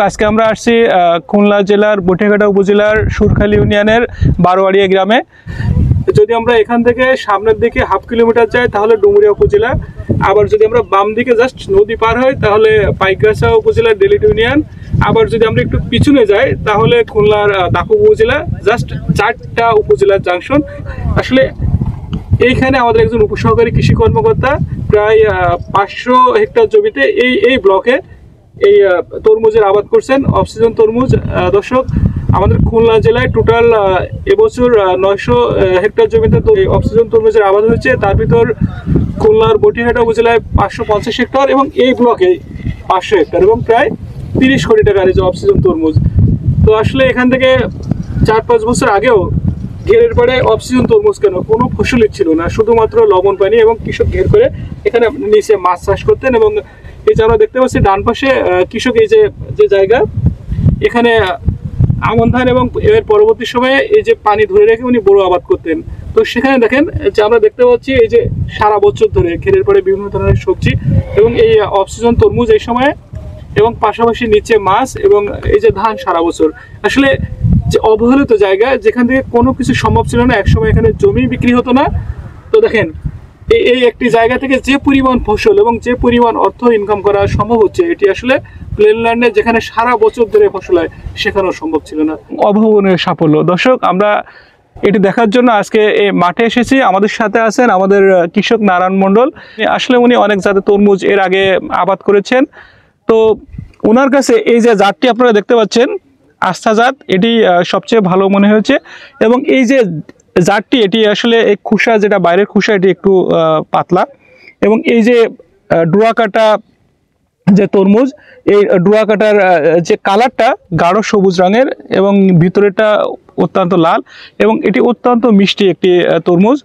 আজকে আমরা আসছি খুলনা জেলার বটিয়াঘাটা উপজেলার সুরখালী ইউনিয়নের বারোয়াড়িয়া গ্রামে। যদি আমরা এখান থেকে সামনের দিকে হাফ কিলোমিটার যাই তাহলে ডুমুরিয়া উপজেলা, আবার যদি আমরা বাম দিকে জাস্ট নদী পার হই তাহলে পাইকগাছা উপজেলার ডেলিট ইউনিয়ন, আবার যদি আমরা একটু পিছনে যাই তাহলে খুলনার দাকু উপজেলা। জাস্ট 4টা উপজেলার জাংশন। আসলে এইখানে আমাদের একজন উপসহকারী কৃষি কর্মকর্তা প্রায় 500 হেক্টর জমিতে এই ব্লকে এই তরমুজের আবাদ করছেন, অফ সিজন তরমুজ। দর্শক, আমাদের খুলনা জেলায় টোটাল এবছর 900 হেক্টর জমিতে অফ সিজন তরমুজের আবাদ হয়েছে। তার ভিতর খুলনার বটিয়াঘাটা উপজেলায় 550 হেক্টর এবং এই ব্লকে 500 হেক্টর এবং প্রায় 30 কোটি টাকার এই যে অফ সিজন তরমুজ। তো আসলে এখান থেকে 4-5 বছর আগেও ঘেরের পরে অফ সিজন তরমুজ কেন কোনো ফসলই ছিল না, শুধুমাত্র লবণ পানি, এবং কৃষক ঘের করে এখানে নিচে মাছ চাষ করতেন। এবং এই যে আমরা দেখতে পাচ্ছি ডান পাশে কৃষক এই যে জায়গা, এখানে আমন ধান এবং এর পরবর্তী সময়ে এই যে পানি ধরে রেখে উনি বড় আবাদ করতেন। তো সেখানে দেখেন যে আমরা দেখতে পাচ্ছি এই যে সারা বছর ধরে ঘেরের পরে বিভিন্ন ধরনের সবজি এবং এই অফ সিজন তরমুজ এই সময়ে, এবং পাশাপাশি নিচে মাছ এবং এই যে ধান সারা বছর। আসলে যে অবহেলিত জায়গা যেখান থেকে কোনো কিছু সম্ভব ছিল না, একসময় এখানে জমি বিক্রি হতো না। তো দেখেন এই একটি জায়গা থেকে যে পরিমাণ ফসল এবং যে পরিমাণ অর্থ ইনকাম করা সম্ভব হচ্ছে, এটি আসলে প্লেনল্যান্ডে যেখানে সারা বছর ধরে ফসল হয় সেখানেও সম্ভব ছিল না। অভাবনীয় সাফল্য। দর্শক, আমরা এটি দেখার জন্য আজকে এই মাঠে এসেছি। আমাদের সাথে আছেন আমাদের কৃষক নারায়ণ মণ্ডল। আসলে উনি অনেক জাতের তরমুজ এর আগে আবাদ করেছেন। তো ওনার কাছে এই যে জাতটি আপনারা দেখতে পাচ্ছেন আস্থা জাত, এটি সবচেয়ে ভালো মনে হয়েছে। এবং এই যে জাতটি, এটি আসলে এই খুসা, যেটা বাইরের খুসা, এটি একটু পাতলা, এবং এই যে ডুয়া কাটা যে তরমুজ, এই ডুয়া কাটার যে কালারটা গাঢ় সবুজ রঙের এবং ভিতরেটা অত্যন্ত লাল, এবং এটি অত্যন্ত মিষ্টি একটি তরমুজ।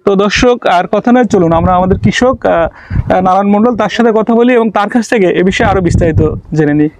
তো দর্শক, আর কথা নয়, চলুন আমরা আমাদের কৃষক নারায়ণ মণ্ডল তার সাথে কথা বলি এবং তার কাছ থেকে এ বিষয়ে আরো বিস্তারিত জেনে নিই।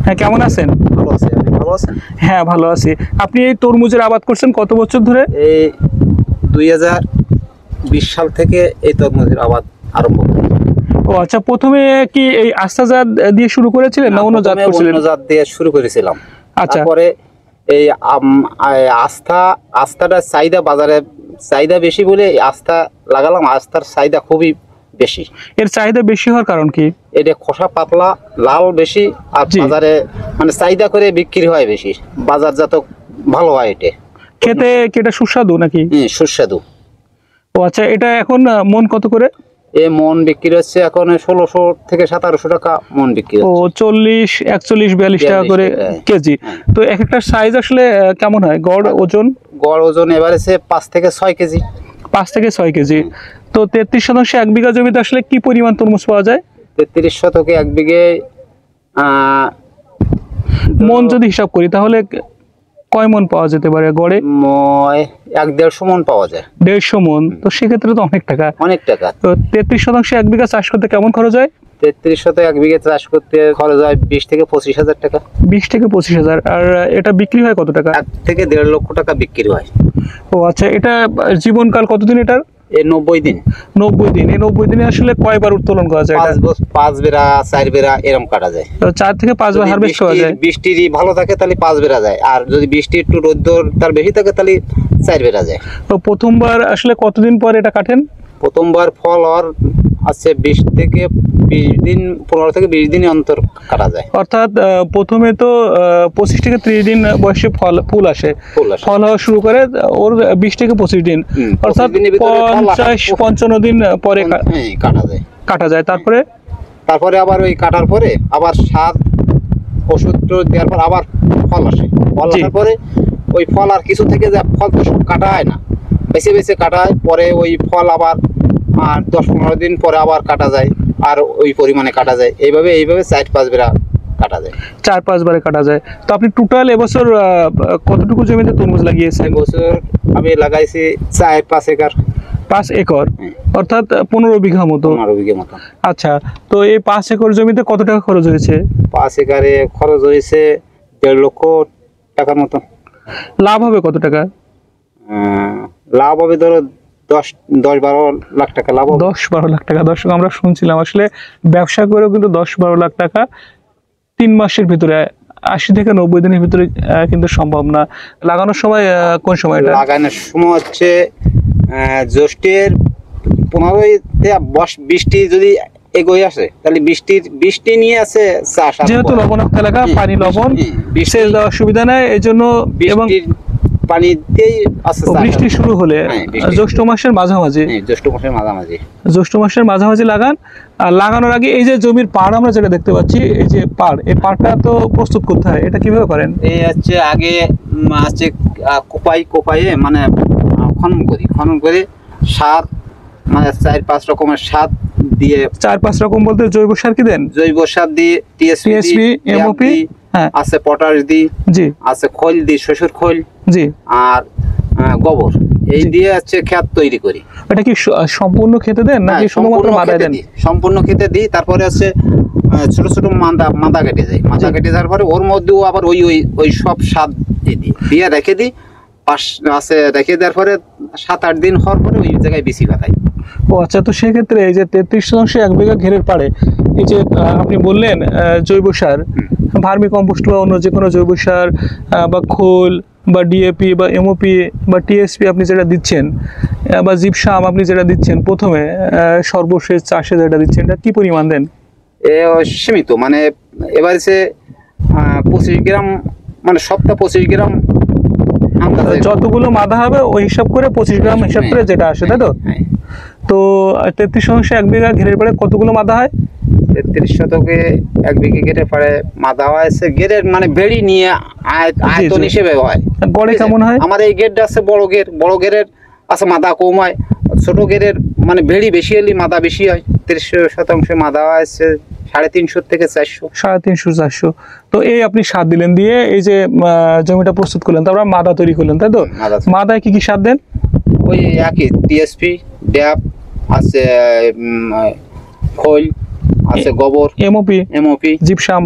হ্যাঁ, কেমন আছেন? ভালো আছি। আপনি ভালো আছেন? হ্যাঁ, ভালো আছি। আপনি এই তরমুজের আবাদ করছেন কত বছর ধরে? এই 2020 সাল থেকে এই তরমুজের আবাদ আরম্ভ করি। ও আচ্ছা, প্রথমে কি এই আস্থা জাত দিয়ে শুরু করেছিলেন না অন্য জাত করেছিলেন? অন্য জাত দিয়ে শুরু করেছিলাম। আচ্ছা, তারপরে এই আস্থাটার চাহিদা, বাজারে চাহিদা বেশি বলে আস্থা লাগালাম। আস্থার চাহিদা খুবই বেশি। এর চাহিদা বেশি হওয়ার কারণ কি? এটা খোসা পাতলা, লাল বেশি, আর বাজারে মানে চাহিদা করে বিক্রি হয় বেশি, বাজারজাত ভালো হয়। এটা খেতে কি এটা সুস্বাদু নাকি? সুস্বাদু। ও আচ্ছা, এটা এখন মন কত করে? মন বিক্রি হচ্ছে এখন 1600 থেকে 1700 টাকা মন বিক্রি হচ্ছে। ও 40, 41, 42 টাকা করে কেজি। তো এক একটা সাইজ আসলে কেমন হয়? গড় ওজন এবারে 5 থেকে 6 কেজি। 5 থেকে 6 কেজি। তো 33% 1 বিঘা জমিতে আসলে কি পরিমাণ তরমুজ পাওয়া যায়? 33 শতকে 1 বিঘে মন যদি হিসাব করি তাহলে কয় মন পাওয়া যেতে পারে গড়ে? 1-1.5 মন পাওয়া যায়। 150 মন। তো সেক্ষেত্রে তো অনেক টাকা। তো 33% 1 বিঘা চাষ করতে কেমন খরচ হয়? 33 শতকে 1 বিঘে চাষ করতে খরচ হয় 20 থেকে 25 হাজার টাকা। 20 থেকে 25 হাজার। আর এটা বিক্রি হয় কত টাকা? 1 থেকে 1.5 লক্ষ টাকা বিক্রি হয়। ও আচ্ছা, এটা জীবনকাল কতদিন এটার? 90 দিন। 90 দিন। এই 90 দিনে আসলে কয়বার উত্তোলন করা যায়? 5 বেরা 4 বেরা এরকম কাটা যায়। তো 4 থেকে 5 বার হারভেস্ট করা যায়। বৃষ্টি ভালো থাকে তাহলে 5 বেরা যায়, আর যদি বৃষ্টি একটু রোদ্দুর তার বেশি থাকে তাহলে 4 বেরা যায়। তো প্রথমবার আসলে কতদিন পর এটা কাটেন? প্রথমবার ফল আর আছে 20 থেকে 20 দিন, 15 থেকে 20 দিন অন্তর কাটা যায়। অর্থাৎ প্রথমে তো 25 থেকে 30 দিন বয়সে ফুল আসে, ফল হওয়া শুরু করে ওর 20 থেকে 25 দিন, অর্থাৎ 50-55 দিন পরে কাটা যায়। তারপরে আবার ওই কাটার পরে আবার সার ওষুধ দেওয়ার পর আবার ফল আসে। ফল আসার পরে ওই ফল আর কিছু থেকে যায়, ফল তো সব কাটা হয় না, বেছে বেছে কাটা হয়। পরে ওই ফল আবার 10-15 দিন পরে আবার কাটা যায়, আর ওই পরিমাণে কাটা যায়। এইভাবে 4-5 বেরা কাটা যায়। 4-5 বারে কাটা যায়। তো আপনি টোটাল এবছর কতটুকু জমিতে তরমুজ লাগিয়েছেন? এবছর আমি লাগাইছি 4-5 একর। 5 একর, অর্থাৎ 15 বিঘা মতো। 15 বিঘা মতো। আচ্ছা, তো এই 5 একর জমিতে কত টাকা খরচ হয়েছে? 5 একরে খরচ হয়েছে 1.5 লক্ষ টাকার মতো। লাভ হবে কত টাকা? লাভ হবে ধরো 10-12 লাখ টাকা লাভ হবে। 10-12 লাখ টাকা। দর্শক, আমরা শুনছিলাম আসলে ব্যবসা করেও কিন্তু 10-12 লাখ টাকা 3 মাসের ভিতরে 80 থেকে 90 দিনের ভিতরে কিন্তু সম্ভব না। লাগানোর সময় কোন সময়টা? লাগানোর সময় হচ্ছে জ্যৈষ্ঠের 15তে বৃষ্টি যদি এগোয় আসে তাহলে বৃষ্টি নিয়ে আছে চাষ। যেহেতু লবণাক্ত এলাকা, পানি লবণ, সেচ দেওয়ার সুবিধা নেই, এই জন্য এবং পানিতেই আছে বৃষ্টি শুরু হলে জ্যৈষ্ঠ মাসের মাঝামাঝি, জ্যৈষ্ঠ মাসের মাঝামাঝি লাগান। আর লাগানোর আগে এই যে জমির পাড় আমরা যেটা দেখতে পাচ্ছি, এই যে পাড়, এই পাড়টা তো প্রস্তুত করতে হয়, এটা কিভাবে করেন? এই হচ্ছে আগে আছে কোপাইয়ে মানে খনন করে সার মানে 4-5 রকমের সার দিয়ে, 4-5 রকম বলতে জৈব সার কি দেন? জৈব সার দিয়ে টিএসপি, এমওপি, হ্যাঁ আছে পটাশ দি, জি আছে খোল দি, শ্বশুর খোল, জি আর গোবর, এই দিয়ে হচ্ছে ক্ষেত তৈরি করি। এটা কি সম্পূর্ণ খেতে দেন নাকি শুধুমাত্র মাদায় দেন? সম্পূর্ণ খেতে দিই। তারপরে আছে ছোট ছোট মাদা কেটে যায়, মাদা কেটে যাওয়ার পরে ওর মধ্যেও আবার ওই সব সার দিয়ে রেখে দিই। রেখে দেওয়ার পরে 7-8 দিন হওয়ার পরে ওই জায়গায় বিচি পাতাই। ও আচ্ছা, তো সেক্ষেত্রে এই যে 33 1 বিঘা ঘেরের পাড়ে এই যে আপনি বললেন জৈব সার, ভার্মি কম্পোস্ট বা অন্য যে কোনো জৈব সার বা খোল বা ডিএপি বা এমওপি বা টিএসপি আপনি যেটা দিচ্ছেন বা জিপসাম আপনি যেটা দিচ্ছেন প্রথমে সর্বশেষ চাষে যেটা দিচ্ছেন, এটা কি পরিমাণ দেন? সীমিত, মানে এবার সে 25 গ্রাম, মানে সপ্তাহ 25 গ্রাম, যতগুলো মাদা হবে ওই হিসাব করে 25 গ্রাম হিসাব করে যেটা আসে, তাই তো? তো 33 1 বিঘা ঘেরের পাড়ে কতগুলো মাদা হয়? 33 শতকে 1 বিঘা ঘেরের পাড়ে মাদা হয় ঘেরের মানে বেড়ি নিয়ে আয়তন হিসেবে হয়। গড়ে কেমন হয়? আমার এই গেরটা আছে বড় ঘেরের আছে মাদা কম হয়, ছোট ঘেরের মানে বেড়ি বেশি হলে মাদা বেশি হয়। 30% মাদা হয় 350 থেকে 400, 350-400। তো এই আপনি সার দিলেন, দিয়ে এই যে জমিটা প্রস্তুত করলেন, তারপর মাদা তৈরি করলেন, তাই তো? মাদায় কি কি সার দেন? ওই একই টিএসপি, ড্যাপ আছে, খোল আছে, গোবর, এমওপি, জিপসাম।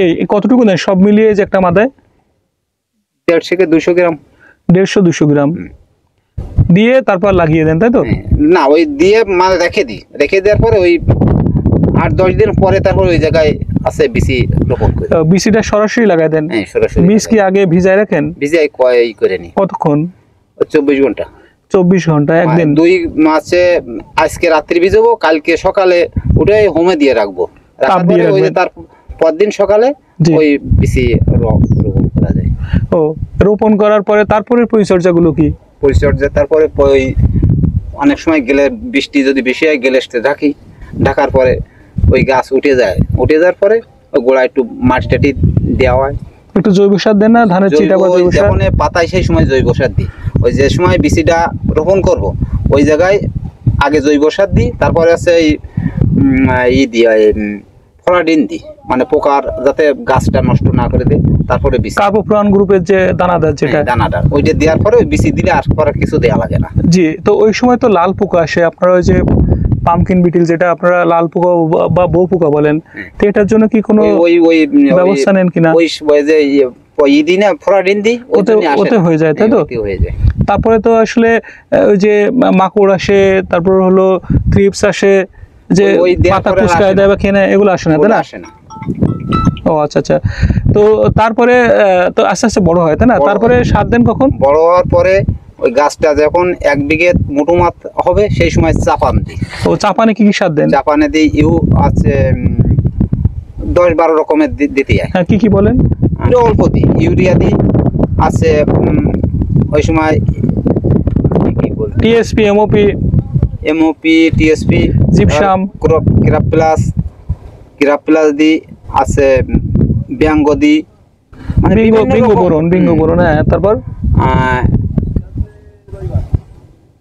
এই কতটুকু দেন সব মিলিয়ে যে একটা মাদায়? 150 থেকে 200 গ্রাম, 150-200 গ্রাম দিয়ে তারপর লাগিয়ে দেন, তাই তো? না, ওই দিয়ে মানে রেখে দেওয়ার পরে ওই 8-10 দিন পরে তারপর ওই জায়গায় আছে বিচি রোপণ করি। বিচিটা সরাসরি লাগাই দেন? সরাসরি। বীজ কি আগে ভিজায় রাখেন? ভিজাই করে নি। কতক্ষণ? 24 ঘন্টা। 24 ঘন্টা একদিন? 2 মাসে আজকে রাত্রি ভিজাবো, কালকে সকালে উঠে হোমে দিয়ে রাখবো। রাখার পরে ওই তার পরদিন সকালে ওই বিচি রোপণ করা যায়। ও, রোপণ করার পরে তারপরে পরিচর্যাগুলো কি? পরিচর্যা তারপরে ওই অনেক সময় গেলে বৃষ্টি যদি বেশি হয় গেলে ঢাকার পরে ওই গাছ উঠে যাওয়ার পরে ওই গোড়ায় একটু মাটি টাটি দেওয়া হয়। একটু জৈব সার দেন না ধানের চিটা বা জৈব সার? যখন পাতায় সেই সময় জৈব সার দিই। ওই যে সময় বিচিটা রোপণ করব ওই জায়গায় আগে জৈব সার দিই, তারপরে আছে ফলাডিন দিই, মানে পোকার যাতে গাছটা নষ্ট না করে দেয়। তারপরে কার্বোফ্লুরান গ্রুপের যে দানাদার, যেটা দানাদার, ওইটা দেওয়ার পরে ওই বিচি দিলে আর পরে কিছু দেওয়া লাগে না। জি, তো ওই সময় তো লাল পোকা আসে, আপনারা ওই যে পামকিন বিটিল যেটা আপনারা লাল পোকা বা বউ পোকা বলেন, তো এটার জন্য কি কোনো ব্যবস্থা নেন কিনা? ওই যে দিনে ফলাডিন দিই, ওতে হয়ে যায়, তাই তো? হয়ে যায়। তারপরে তো আসলে ওই যে মাকড় আসে, তারপর হলো থ্রিপস আসে, যে পাতা কুচকায় দেয় বা খেয়ে নেয়, এগুলো আসে না, তাই না? আসে না। ও আচ্ছা আচ্ছা। তো তারপরে তো আস্তে আস্তে বড় হয়, তাই না? তারপরে সার দেন কখন? বড় হওয়ার পরে ওই গাছটা যখন 1 বিঘে মোটমাত হবে সেই সময় চাপান দিই। ও, চাপানে কি কি সার দেন? চাপানে দিই আছে 10-12 রকমের দিতে হয়। হ্যাঁ, কি কি বলেন? অল্প দিই, ইউরিয়া দিই, আছে ওই সময় TSP, MOP, TSP, gypsum, graph plus দিই, আছে ব্যাঙ্গ দিই, মানে বিঙ্গো বোরন, হ্যাঁ। তারপর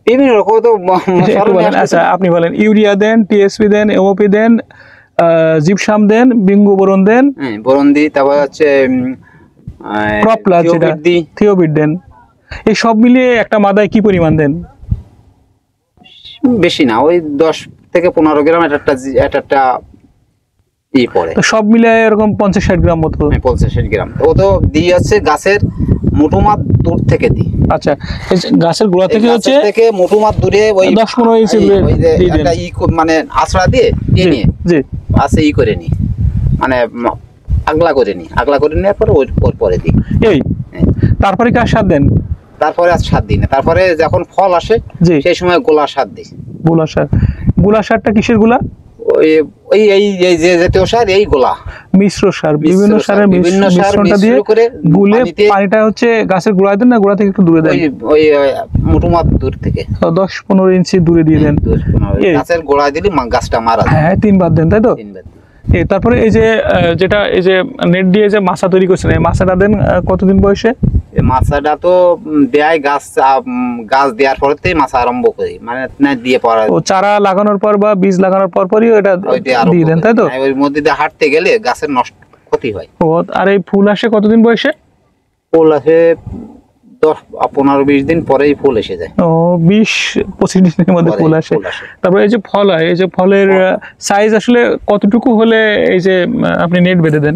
বিভিন্ন রকম। তো আচ্ছা, আপনি বলেন ইউরিয়া দেন, টিএসপি দেন, এমওপি দেন, জিপসাম দেন, বিঙ্গো বোরন দেন, বোরন দিই, তারপর হচ্ছে ক্রপ প্লাস যেটা থিওবিট দেন। এই সব মিলিয়ে একটা মাদায় কি পরিমাণ দেন? বেশি না, ওই 10 থেকে 15 গ্রাম একটা পড়ে। তো সব মিলিয়ে এরকম 50-60 গ্রাম মতো? 50-60 গ্রাম। ও তো দিয়ে আছে গাছের মুঠোমাত দূর থেকে দিই। আচ্ছা, গাছের গোড়া থেকে হচ্ছে মুঠোমাত দূরে ওই 10-15 ইঞ্চি একটা মানে আছড়া দিয়ে নিয়ে আছে করে নি, মানে আগলা করে নিই, আগলা করে নেওয়ার পরে ওর পরে দিই। এই তারপরে কি আর সার দেন? তারপরে আর সার দিই না, তারপরে যখন ফল আসে জি সেই সময় গোলা সার দিই। গুলা সার, গুলা সারটা কিসের গুলা? ওই ওই এই এই যে জাতীয় সার, এই গোলা মিশ্র সার, বিভিন্ন সারের বিভিন্ন সার মিশ্রণটা দিয়ে মিশ্র করে গুলে পানিতে- পানিটা হচ্ছে গাছের গোড়ায় দেন না গোড়া থেকে একটু দূরে দেন? ওই ওই মোটামুট দূর থেকে 10-15 ইঞ্চি দূরে দিয়ে দেন। 10-15 এই- গাছের গোড়ায় দিলে গাছটা মারা যায়। হ্যাঁ 3 বার দেন তাই তো? 3 বার। তারপরে এই যে যেটা এই যে নেট দিয়ে যে মাছা তৈরি করছেন, এই মাছাটা দেন কতদিন বয়সে? এই মাছাটা তো দেয় গাছ গাছ দেওয়ার পরেতেই মাছ আরম্ভ করি, মানে না দিয়ে পড়া ও চারা লাগানোর পর বা বীজ লাগানোর পর পরই এটা দিয়ে দেন তাই তো? ওই মধ্যে দিয়ে হাঁটতে গেলে গাছের নষ্ট ক্ষতি হয়। ও আর এই ফুল আসে কতদিন বয়সে? ফুল আসে 10-15-20 দিন পরেই ফুল এসে যায়। ও 20-25 দিনের মধ্যে পরেই ফুল আসে। ফুল আসে। তারপরে এই যে ফল হয়, এই যে ফলের সাইজ আসলে কতটুকু হলে এই যে আপনি নেট বেঁধে দেন?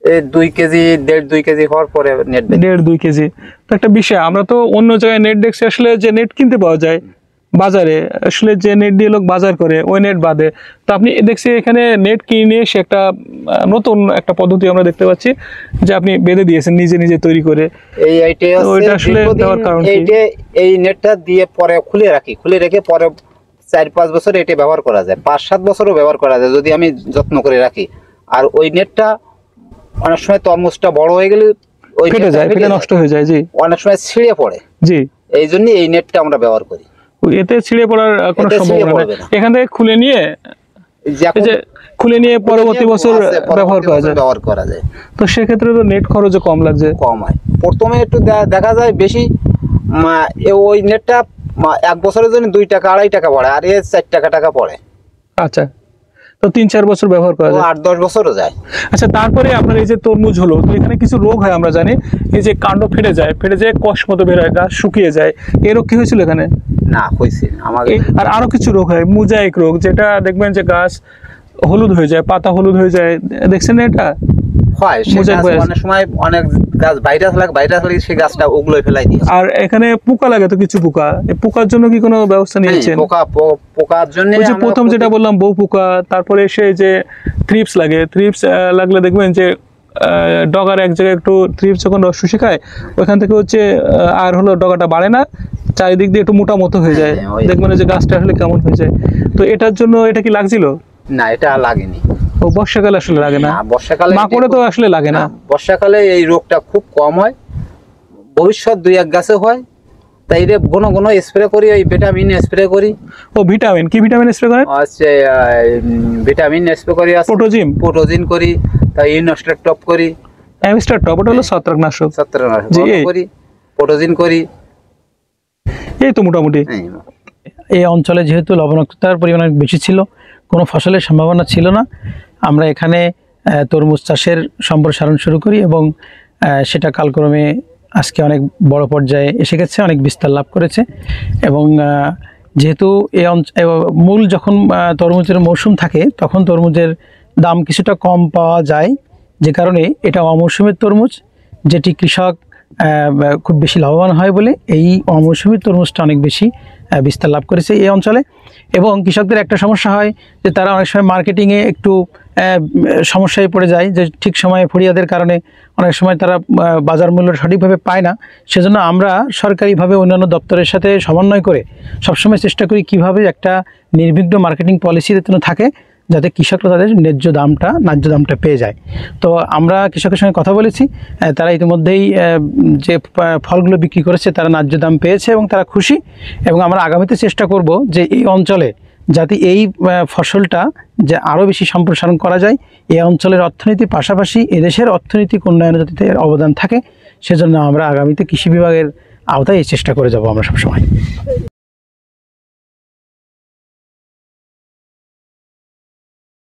এই 2 কেজি 1.5-2 কেজি হওয়ার পরে নেট বেঁধে। 1.5-2 কেজি। তো একটা বিষয়, আমরা তো অন্য জায়গায় নেট দেখছি আসলে যে নেট কিনতে পাওয়া যায় বাজারে, আসলে যে নেট দিয়ে লোক বাজার করে ওই নেট বাদে, তো আপনি দেখছি এখানে নেট কিনে এসে একটা নতুন একটা পদ্ধতি আমরা দেখতে পাচ্ছি যে আপনি বেঁধে দিয়েছেন নিজে নিজে তৈরি করে। এই আইটে তো ওইটা আসলে দেওয়ার কারণ কি? এই নেটটা দিয়ে পরে খুলে রাখি, খুলে রেখে পরে 4-5 বছর এটা ব্যবহার করা যায়, 5-7 বছরও ব্যবহার করা যায় যদি আমি যত্ন করে রাখি। আর ওই নেটটা অনেক সময় তরমুজটা বড় হয়ে গেলে ওই ফেটে যায়, ফেটে নষ্ট হয়ে যায়। জি অনেক সময় ছিঁড়ে পড়ে, জি। এই জন্য এই নেটটা আমরা ব্যবহার করি। এতে ছিঁড়ে পড়ার কোনো এতে ছিঁড়ে সম্ভাবনা পড়বে নেই। না। এখান থেকে খুলে নিয়ে এই যে খুলে নিয়ে পরবর্তী বছর ব্যবহার করা যায়। ব্যবহার করা যায়। তো সেক্ষেত্রে তো নেট খরচও কম লাগছে। কম হয়, প্রথমে একটু দেখা যায় বেশি, ওই নেটটা 1 বছরের জন্য 2 টাকা 2.5 টাকা পড়ে, আর এ 4 টাকা পড়ে। আচ্ছা, তো 3-4 বছর ব্যবহার করা যায়। 8-10 বছরও যায়। আচ্ছা, তারপরে আপনার এই যে তরমুজ হলো, তো এখানে কিছু রোগ হয় আমরা জানি, এই যে কাণ্ড ফেটে যায়, ফেটে যায় কষ মতো বের হয়, গাছ শুকিয়ে যায়, এই রোগ কি হয়েছিল এখানে? না হয়েছে আমাকে। আর আরো কিছু রোগ হয়, মোজাইক রোগ, যেটা দেখবেন যে গাছ হলুদ হয়ে যায়, পাতা হলুদ হয়ে যায়, দেখছেন না এটা? হয় সে মোজাইক গাছ ভাইরাস। অনেক সময় অনেক গাছ ভাইরাস লাগে সেই গাছটা ওগুলোই ফেলাই দিয়ে। আর এখানে পোকা লাগে তো কিছু পোকা, এই পোকার জন্য কি কোনো ব্যবস্থা নিয়েছেন? পোকার জন্য ওই যে প্রথম যেটা বললাম বউ পোকা, তারপরে এসে যে থ্রিপস লাগে, থ্রিপস লাগলে দেখবেন যে ডগার এক জায়গায় একটু থ্রিপস যখন রস শুষে ওইখান থেকে হচ্ছে আর হলো ডগাটা বাড়ে না, চারিদিক দিয়ে একটু মোটা মতো হয়ে যায়, হ্যাঁ, ওই- দেখবেন যে গাছটা আসলে কেমন হয়ে যায়। তো এটার জন্য এটা কি লাগছিল? না এটা লাগেনি। ও বর্ষাকালে আসলে লাগে না, বর্ষাকালে মাকড়ে তো আসলে লাগে না। বর্ষাকালে এই রোগটা খুব কম হয়, ভবিষ্যৎ 2-1 গাছে হয়, তাই রে ঘন ঘন স্প্রে করি, ওই ভিটামিন স্প্রে করি। ও ভিটামিন, কি ভিটামিন স্প্রে করেন? হচ্ছে ভিটামিন স্প্রে করি, প্রোটোজিম, প্রোটোজিন করি, তাই ইনস্টার টপ করি, অ্যামিস্টার টপ, ওটা হলো ছত্রাকনাশক। জি, এই- করি, প্রোটোজিন করি। এই তো মোটামুটি। এই অঞ্চলে যেহেতু লবণাক্ততার পরিমাণ অনেক বেশি ছিল, কোনো ফসলের সম্ভাবনা ছিল না, আমরা এখানে তরমুজ চাষের সম্প্রসারণ শুরু করি এবং সেটা কালক্রমে আজকে অনেক বড় পর্যায়ে এসে গেছে, অনেক বিস্তার লাভ করেছে। এবং যেহেতু এই মূল যখন তরমুজের মৌসুম থাকে তখন তরমুজের দাম কিছুটা কম পাওয়া যায়, যে কারণে এটা অমৌসুমের তরমুজ, যেটি কৃষক খুব বেশি লাভবান হয় বলে এই অমৌসুমী তরমুজটা অনেক বেশি বিস্তার লাভ করেছে এই অঞ্চলে। এবং কৃষকদের একটা সমস্যা হয় যে তারা অনেক সময় মার্কেটিংয়ে একটু সমস্যায় পড়ে যায়, যে ঠিক সময়ে ফড়িয়াদের কারণে অনেক সময় তারা বাজার মূল্য সঠিকভাবে পায় না। সেজন্য আমরা সরকারিভাবে অন্যান্য দপ্তরের সাথে সমন্বয় করে সবসময় চেষ্টা করি কীভাবে একটা নির্বিঘ্ন মার্কেটিং পলিসি যেন থাকে, যাতে কৃষকরা তাদের ন্যায্য দামটা পেয়ে যায়। তো আমরা কৃষকের সঙ্গে কথা বলেছি, তারা ইতিমধ্যেই যে ফলগুলো বিক্রি করেছে তারা ন্যায্য দাম পেয়েছে এবং তারা খুশি। এবং আমরা আগামীতে চেষ্টা করব যে এই অঞ্চলে যাতে এই ফসলটা যে আরও বেশি সম্প্রসারণ করা যায়, এই অঞ্চলের অর্থনীতির পাশাপাশি এদেশের অর্থনৈতিক উন্নয়নে যাতে এর অবদান থাকে, সেজন্য আমরা আগামীতে কৃষি বিভাগের আওতায় এই চেষ্টা করে যাব আমরা সবসময়।